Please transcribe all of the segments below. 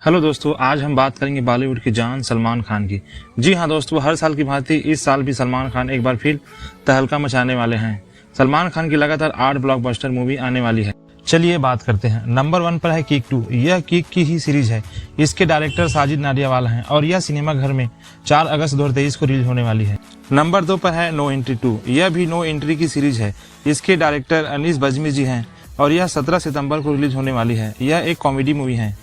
Hello दोस्तों, आज हम बात करेंगे बॉलीवुड की जान सलमान खान की। जी हाँ दोस्तों, हर साल की भांति इस साल भी सलमान खान एक बार फिर तहलका मचाने वाले हैं। सलमान खान की लगातार 8 ब्लॉकबस्टर मूवी आने वाली है। चलिए बात करते हैं। नंबर 1 पर है किक 2। यह किक की ही सीरीज है। इसके डायरेक्टर साजिद नाडियावाला हैं और यह सिनेमाघर में 4 अगस्त 2023 को रिलीज होने वाली है। नंबर 2 पर है नो एंट्री 2। यह भी नो एंट्री की सीरीज है। इसके डायरेक्टर अनीस बज्मी जी हैं और यह 17 सितंबर को रिलीज होने वाली है। यह एक कॉमेडी मूवी है।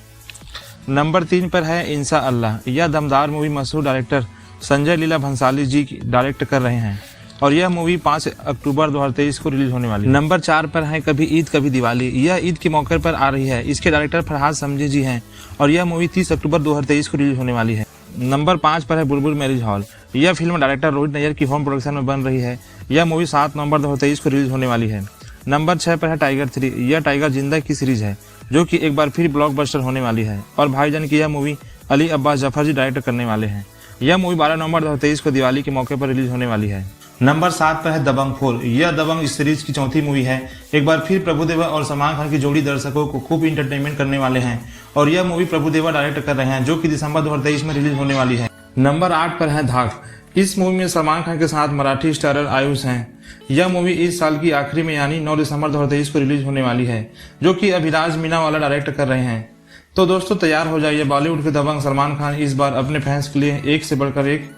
नंबर 3 पर है इंसा अल्लाह। यह दमदार मूवी मशहूर डायरेक्टर संजय लीला भंसाली जी डायरेक्ट कर रहे हैं और यह मूवी 5 अक्टूबर 2023 को रिलीज होने वाली है। नंबर 4 पर है कभी ईद कभी दिवाली। यह ईद के मौके पर आ रही है। इसके डायरेक्टर फरहाद समझी जी हैं और यह मूवी 30 अक्टूबर 2023 को रिलीज होने वाली है। नंबर 5 पर है बुलबुल मैरिज हॉल। यह फिल्म डायरेक्टर रोहित नैयर की होम प्रोडक्शन में बन रही है। यह मूवी 7 नवंबर 2023 को रिलीज होने वाली है। नंबर 6 पर है टाइगर 3। यह टाइगर जिंदा की सीरीज है जो कि एक बार फिर ब्लॉकबस्टर होने वाली है और भाईजान की यह मूवी अली अब्बास जफर जी डायरेक्ट करने वाले हैं। यह मूवी 12 नवंबर 2023 को दिवाली के मौके पर रिलीज होने वाली है। नंबर 7 पर है दबंग 4। यह दबंग इस सीरीज की चौथी मूवी है। एक बार फिर प्रभुदेवा और सलमान खान की जोड़ी दर्शकों को खूब इंटरटेनमेंट करने वाले हैं और यह मूवी प्रभुदेवा डायरेक्ट कर रहे हैं जो कि दिसंबर 2023 में रिलीज होने वाली है। नंबर 8 पर है धाक। इस मूवी में सलमान खान के साथ मराठी स्टारर आयुष हैं। यह मूवी इस साल की आखिरी में यानी 9 दिसंबर 2023 को रिलीज होने वाली है जो कि अभिराज मीनावाला डायरेक्ट कर रहे हैं। तो दोस्तों तैयार हो जाइए, बॉलीवुड के दबंग सलमान खान इस बार अपने फैंस के लिए एक से बढ़कर एक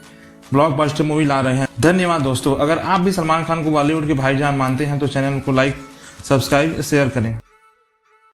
ब्लॉकबस्टर मूवी ला रहे हैं। धन्यवाद दोस्तों। अगर आप भी सलमान खान को बॉलीवुड के भाईजान मानते हैं तो चैनल को लाइक, सब्सक्राइब, शेयर करें।